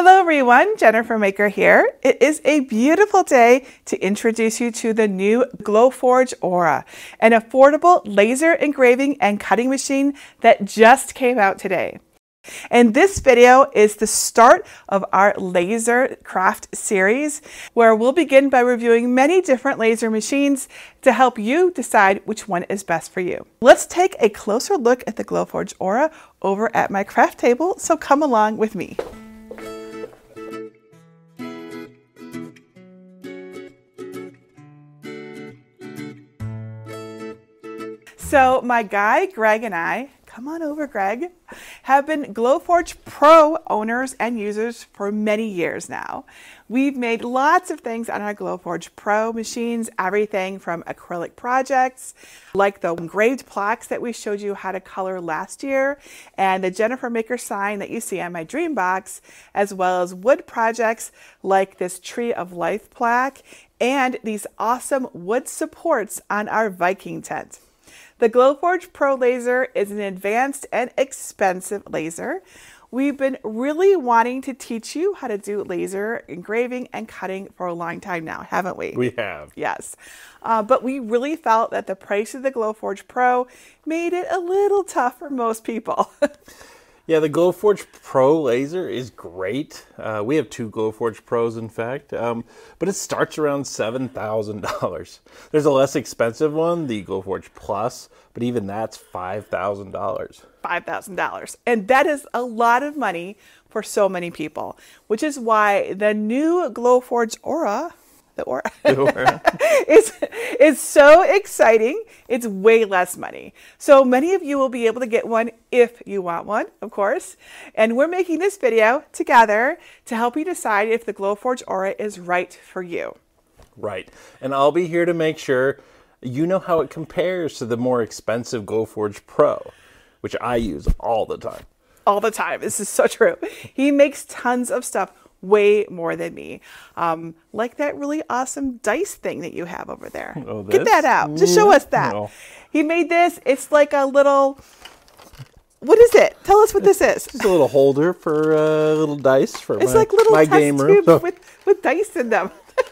Hello everyone, JenniferMaker here. It is a beautiful day to introduce you to the new Glowforge Aura, an affordable laser engraving and cutting machine that just came out today. And this video is the start of our laser craft series, where we'll begin by reviewing many different laser machines to help you decide which one is best for you. Let's take a closer look at the Glowforge Aura over at my craft table, so come along with me. So my guy, Greg, and I, come on over, Greg, have been Glowforge PRO owners and users for many years now. We've made lots of things on our Glowforge PRO machines, everything from acrylic projects, like the engraved plaques that we showed you how to color last year, and the JenniferMaker sign that you see on my dream box, as well as wood projects like this Tree of Life plaque, and these awesome wood supports on our Viking tent. The Glowforge PRO laser is an advanced and expensive laser. We've been really wanting to teach you how to do laser engraving and cutting for a long time now, haven't we? We have. Yes. But we really felt that the price of the Glowforge PRO made it a little tough for most people. Yeah, the Glowforge PRO laser is great. We have two Glowforge PROs, in fact, but it starts around $7,000. There's a less expensive one, the Glowforge Plus, but even that's $5,000. $5,000. And that is a lot of money for so many people, which is why the new Glowforge Aura, is so exciting. It's way less money. So many of you will be able to get one if you want one, of course. And we're making this video together to help you decide if the Glowforge Aura is right for you. Right. And I'll be here to make sure you know how it compares to the more expensive Glowforge PRO, which I use all the time. All the time. This is so true. He makes tons of stuff way more than me. Like that really awesome dice thing that you have over there. Oh, get that out. Just show us that. No. He made this. It's like a little, what is it? Tell us what this is. Just a little holder for little dice for it's like little my test game room. tubes with dice in them.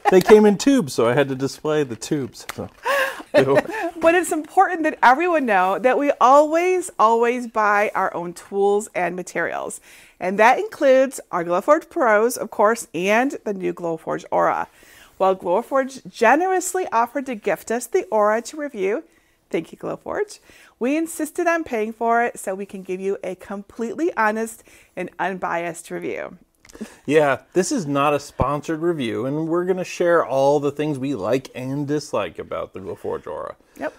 They came in tubes, so I had to display the tubes. So. But it's important that everyone know that we always buy our own tools and materials. And that includes our Glowforge PROs, of course, and the new Glowforge Aura. While Glowforge generously offered to gift us the Aura to review, thank you, Glowforge, we insisted on paying for it so we can give you a completely honest and unbiased review. Yeah, this is not a sponsored review, and we're going to share all the things we like and dislike about the Glowforge Aura. Yep.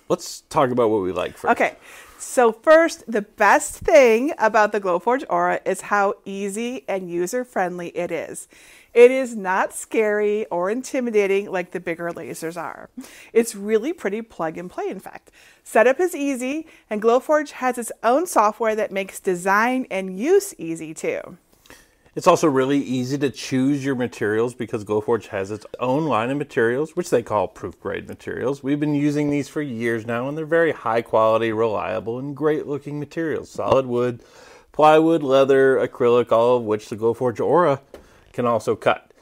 Let's talk about what we like first. Okay, so first, the best thing about the Glowforge Aura is how easy and user-friendly it is. It is not scary or intimidating like the bigger lasers are. It's really pretty plug and play, in fact. Setup is easy, and Glowforge has its own software that makes design and use easy too. It's also really easy to choose your materials because Glowforge has its own line of materials, which they call proof grade materials. We've been using these for years now, and they're very high quality, reliable, and great looking materials. Solid wood, plywood, leather, acrylic, all of which the Glowforge Aura can also cut.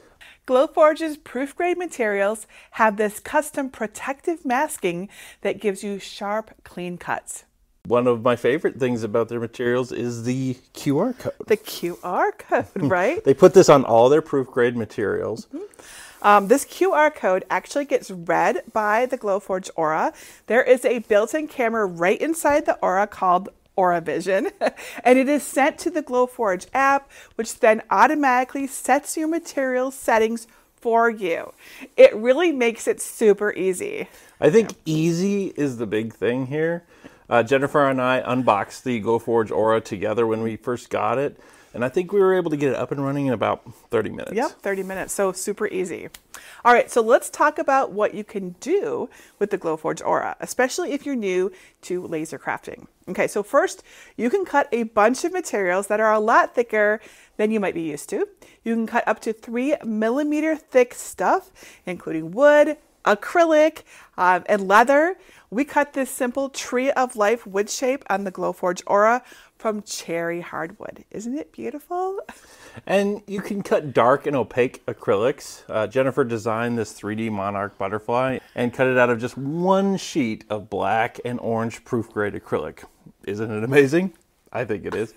Glowforge's proof grade materials have this custom protective masking that gives you sharp, clean cuts. One of my favorite things about their materials is the QR code. The QR code, right? They put this on all their proof grade materials. Mm-hmm. This QR code actually gets read by the Glowforge Aura. There is a built-in camera right inside the Aura called Aura Vision, and it is sent to the Glowforge app, which then automatically sets your material settings for you. It really makes it super easy. I think easy is the big thing here. Jennifer and I unboxed the Glowforge Aura together when we first got it, and I think we were able to get it up and running in about 30 minutes. Yep, 30 minutes, so super easy. All right, so let's talk about what you can do with the Glowforge Aura, especially if you're new to laser crafting. Okay, so first, you can cut a bunch of materials that are a lot thicker than you might be used to. You can cut up to 3 millimeter thick stuff, including wood, acrylic, and leather. We cut this simple Tree of Life wood shape on the Glowforge Aura from cherry hardwood. Isn't it beautiful? And you can cut dark and opaque acrylics. Jennifer designed this 3D monarch butterfly and cut it out of just one sheet of black and orange proof grade acrylic. Isn't it amazing? I think it is.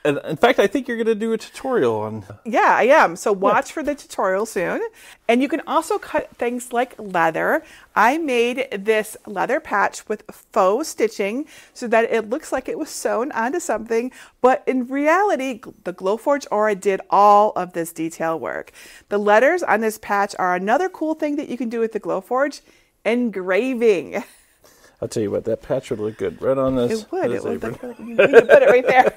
In fact, I think you're going to do a tutorial on... Yeah, I am. So watch for the tutorial soon. And you can also cut things like leather. I made this leather patch with faux stitching so that it looks like it was sewn onto something. But in reality, the Glowforge Aura did all of this detail work. The letters on this patch are another cool thing that you can do with the Glowforge, engraving. I'll tell you what, that patch would look good right on this. It would. It would look good. You can put it right there.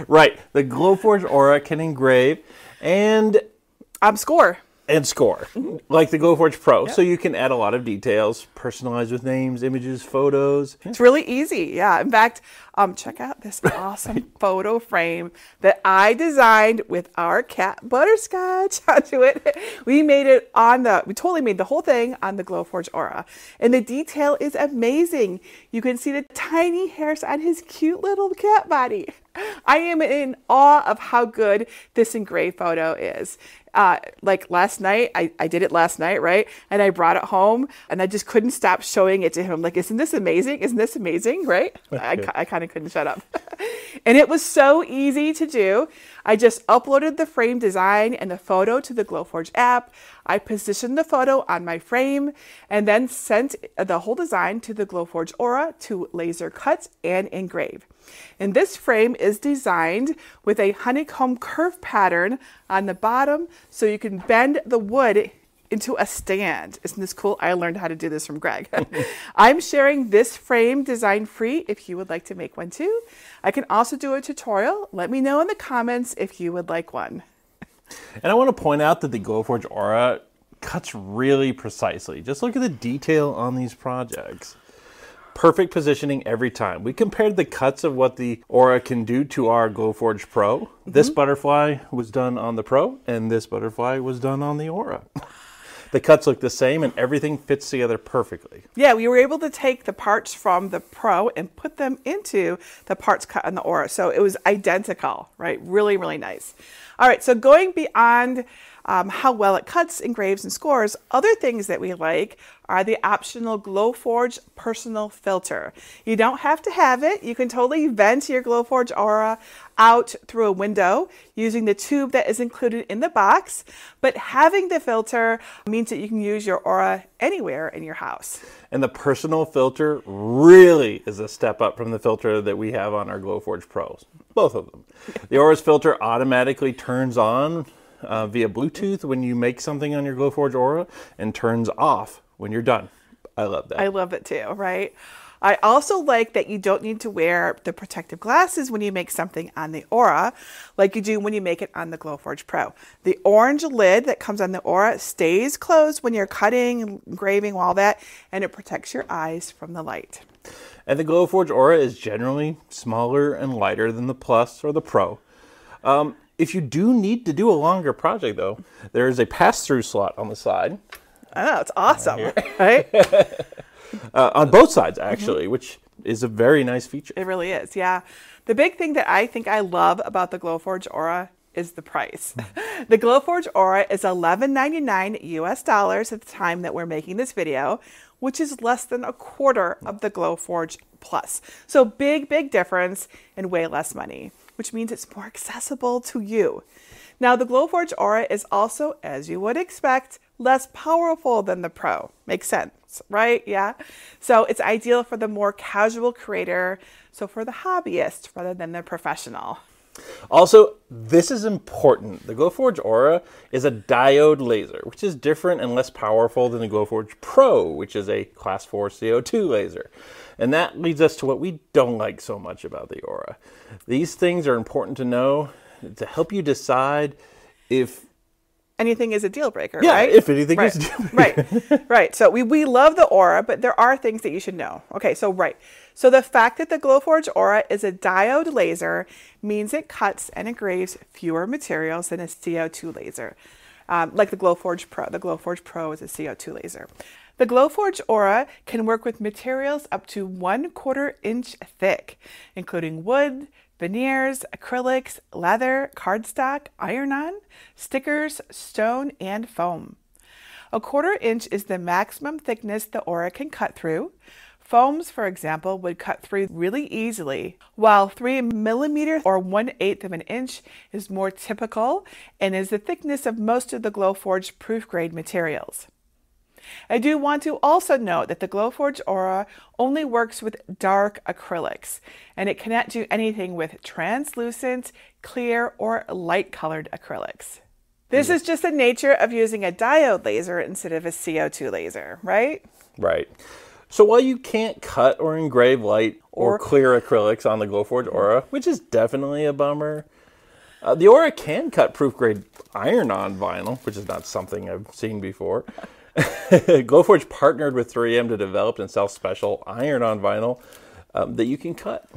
Right. The Glowforge Aura can engrave and score. And score, like the Glowforge PRO. Yep. So you can add a lot of details, personalize with names, images, photos. It's really easy. Yeah. In fact, check out this awesome photo frame that I designed with our cat Butterscotch onto it. We totally made the whole thing on the Glowforge Aura. And the detail is amazing. You can see the tiny hairs on his cute little cat body. I am in awe of how good this engraved photo is. Like last night, I did it last night, right? And I brought it home and I just couldn't stop showing it to him. Like, isn't this amazing? Isn't this amazing? Right? I kind of couldn't shut up. And it was so easy to do. I just uploaded the frame design and the photo to the Glowforge app. I positioned the photo on my frame and then sent the whole design to the Glowforge Aura to laser cut and engrave. And this frame is designed with a honeycomb curve pattern on the bottom so you can bend the wood into a stand. Isn't this cool? I learned how to do this from Greg. I'm sharing this frame design free if you would like to make one too. I can also do a tutorial. Let me know in the comments if you would like one. And I want to point out that the Glowforge Aura cuts really precisely. Just look at the detail on these projects. Perfect positioning every time. We compared the cuts of what the Aura can do to our Glowforge PRO. This butterfly was done on the PRO, and this butterfly was done on the Aura. The cuts look the same, and everything fits together perfectly. Yeah, we were able to take the parts from the PRO and put them into the parts cut on the Aura. So it was identical, right? Really, really nice. All right, so going beyond how well it cuts, engraves, and scores, other things that we like are the optional Glowforge personal filter. You don't have to have it. You can totally vent your Glowforge Aura out through a window using the tube that is included in the box, but having the filter means that you can use your Aura anywhere in your house. And the personal filter really is a step up from the filter that we have on our Glowforge Pros, both of them. The Aura's filter automatically turns on via Bluetooth when you make something on your Glowforge Aura and turns off when you're done. I love that. I love it too, right? I also like that you don't need to wear the protective glasses when you make something on the Aura like you do when you make it on the Glowforge PRO. The orange lid that comes on the Aura stays closed when you're cutting, engraving, all that, and it protects your eyes from the light. And the Glowforge Aura is generally smaller and lighter than the Plus or the Pro. If you do need to do a longer project, though, there is a pass-through slot on the side. Oh, it's awesome, right? On both sides, actually, which is a very nice feature. It really is, yeah. The big thing that I think I love about the Glowforge Aura is the price. The Glowforge Aura is $11.99 US dollars at the time that we're making this video, which is less than a quarter of the Glowforge Plus. So big, big difference and way less money, which means it's more accessible to you. Now, the Glowforge Aura is also, as you would expect, less powerful than the Pro. Makes sense, right? Yeah. So it's ideal for the more casual creator, so for the hobbyist rather than the professional. Also, this is important. The Glowforge Aura is a diode laser, which is different and less powerful than the Glowforge PRO, which is a class 4 CO2 laser. And that leads us to what we don't like so much about the Aura. These things are important to know to help you decide if anything is a deal breaker, yeah, right? If anything is a deal breaker. Right. So we love the Aura, but there are things that you should know. Okay, so So the fact that the Glowforge Aura is a diode laser means it cuts and engraves fewer materials than a CO2 laser, like the Glowforge PRO. The Glowforge PRO is a CO2 laser. The Glowforge Aura can work with materials up to 1/4 inch thick, including wood, veneers, acrylics, leather, cardstock, iron-on, stickers, stone, and foam. 1/4 inch is the maximum thickness the Aura can cut through. Foams, for example, would cut through really easily, while 3 millimeters or 1/8 of an inch is more typical and is the thickness of most of the Glowforge proof grade materials. I do want to also note that the Glowforge Aura only works with dark acrylics, and it cannot do anything with translucent, clear, or light colored acrylics. This is just the nature of using a diode laser instead of a CO2 laser, right? Right. So while you can't cut or engrave light or clear acrylics on the Glowforge Aura, which is definitely a bummer, the Aura can cut proof grade iron-on vinyl, which is not something I've seen before. Glowforge partnered with 3M to develop and sell special iron-on vinyl that you can cut.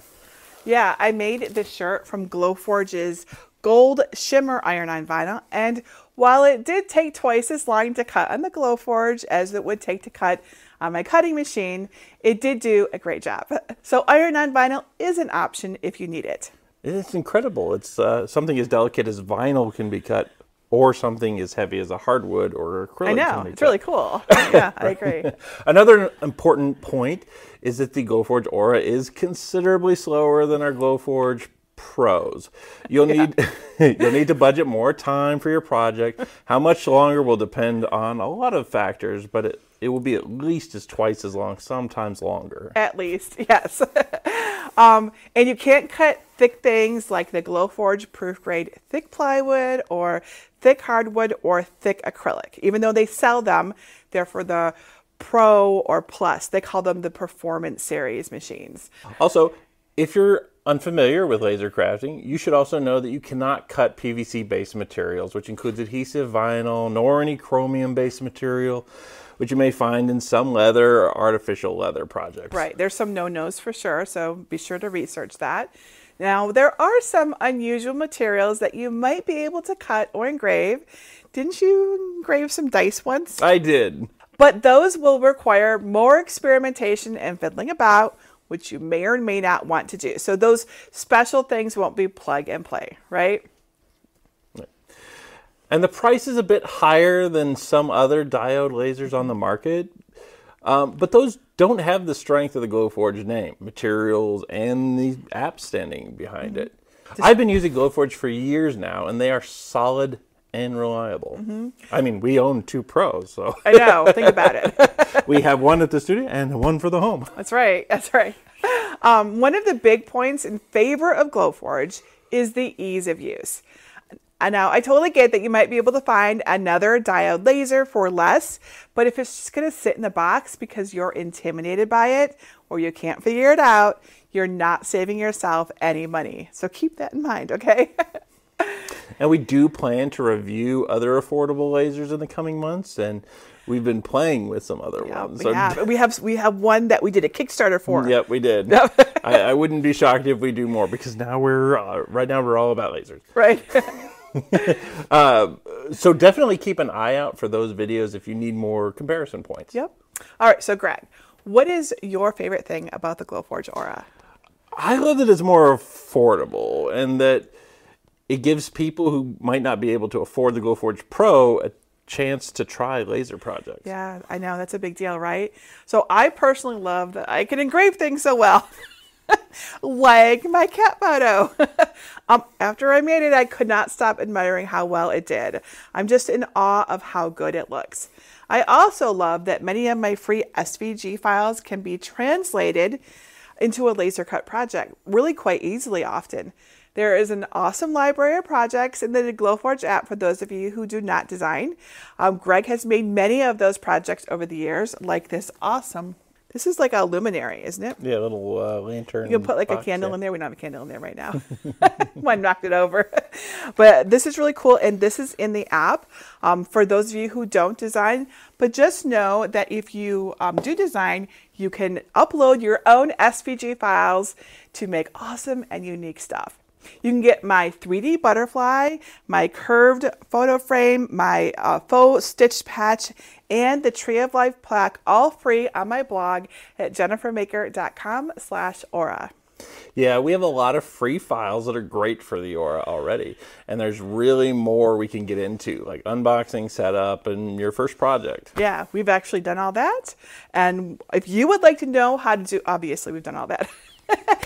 Yeah, I made this shirt from Glowforge's gold shimmer iron-on vinyl, and while it did take twice as long to cut on the Glowforge as it would take to cut on my cutting machine, it did do a great job. So iron-on vinyl is an option if you need it. It's incredible. It's something as delicate as vinyl can be cut, or something as heavy as a hardwood or acrylic. I know, it's really cool. Yeah, I agree. Another important point is that the Glowforge Aura is considerably slower than our Glowforge Pros. You'll need to budget more time for your project. How much longer will depend on a lot of factors, but it will be at least twice as long, sometimes longer. At least, yes. And you can't cut thick things like the Glowforge proof grade thick plywood or thick hardwood or thick acrylic. Even though they sell them, they're for the Pro or Plus. They call them the Performance Series machines. Also, if you're unfamiliar with laser crafting, you should also know that you cannot cut PVC-based materials, which includes adhesive vinyl, nor any chromium-based material, which you may find in some leather or artificial leather projects. Right. There's some no-nos for sure, so be sure to research that. Now, there are some unusual materials that you might be able to cut or engrave. Didn't you engrave some dice once? I did. But those will require more experimentation and fiddling about, which you may or may not want to do. So those special things won't be plug and play, right? And the price is a bit higher than some other diode lasers on the market, but those don't have the strength of the Glowforge name, materials, and the app standing behind it. I've been using Glowforge for years now, and they are solid and reliable. I mean, we own 2 Pros, so. I know, think about it. We have one at the studio and one for the home. That's right, that's right. One of the big points in favor of Glowforge is the ease of use. Now, I totally get that you might be able to find another diode laser for less, but if it's just going to sit in the box because you're intimidated by it or you can't figure it out, you're not saving yourself any money. So keep that in mind, okay? And we do plan to review other affordable lasers in the coming months, and we've been playing with some other ones. We have one that we did a Kickstarter for. Yep, we did. I wouldn't be shocked if we do more, because now we're all about lasers. Right. So definitely keep an eye out for those videos if you need more comparison points. Yep. All right, so Greg, what is your favorite thing about the Glowforge Aura? I love that it's more affordable, and that it gives people who might not be able to afford the Glowforge Pro a chance to try laser projects. Yeah, I know. That's a big deal, right? So I personally love that I can engrave things so well. Like my cat photo. After I made it, I could not stop admiring how well it did. I'm just in awe of how good it looks. I also love that many of my free SVG files can be translated into a laser cut project really quite easily often. There is an awesome library of projects in the Glowforge app for those of you who do not design. Greg has made many of those projects over the years, like this awesome. This is like a luminary, isn't it? Yeah, a little lantern. You can put like a candle in there. We don't have a candle in there right now. One knocked it over. But this is really cool, and this is in the app for those of you who don't design. But just know that if you do design, you can upload your own SVG files to make awesome and unique stuff. You can get my 3D butterfly, my curved photo frame, my faux stitched patch, and the Tree of Life plaque, all free on my blog at JenniferMaker.com/aura. Yeah, we have a lot of free files that are great for the Aura already. And there's really more we can get into, like unboxing, setup, and your first project. Yeah, we've actually done all that. And if you would like to know how to do, obviously we've done all that.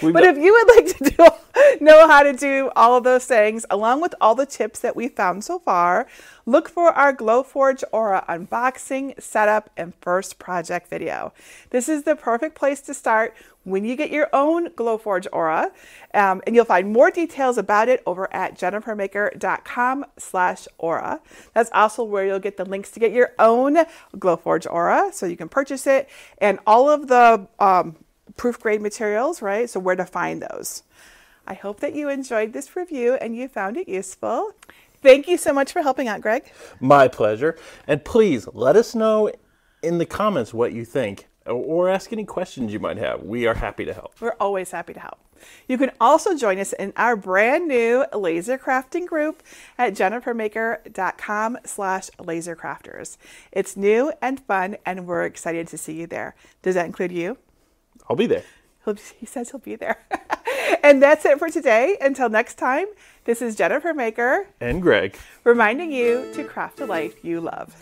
But if you would like to know how to do all of those things, along with all the tips that we found so far, look for our Glowforge Aura unboxing, setup, and first project video. This is the perfect place to start when you get your own Glowforge Aura, and you'll find more details about it over at JenniferMaker.com/aura. That's also where you'll get the links to get your own Glowforge Aura, so you can purchase it, and all of the proof grade materials, right? So where to find those. I hope that you enjoyed this review and you found it useful. Thank you so much for helping out, Greg. My pleasure. And please let us know in the comments what you think, or ask any questions you might have. We are happy to help. We're always happy to help. You can also join us in our brand new laser crafting group at JenniferMaker.com/lasercrafters. It's new and fun, and we're excited to see you there. Does that include you? I'll be there. He says he'll be there. And that's it for today. Until next time, this is Jennifer Maker and Greg, reminding you to craft a life you love.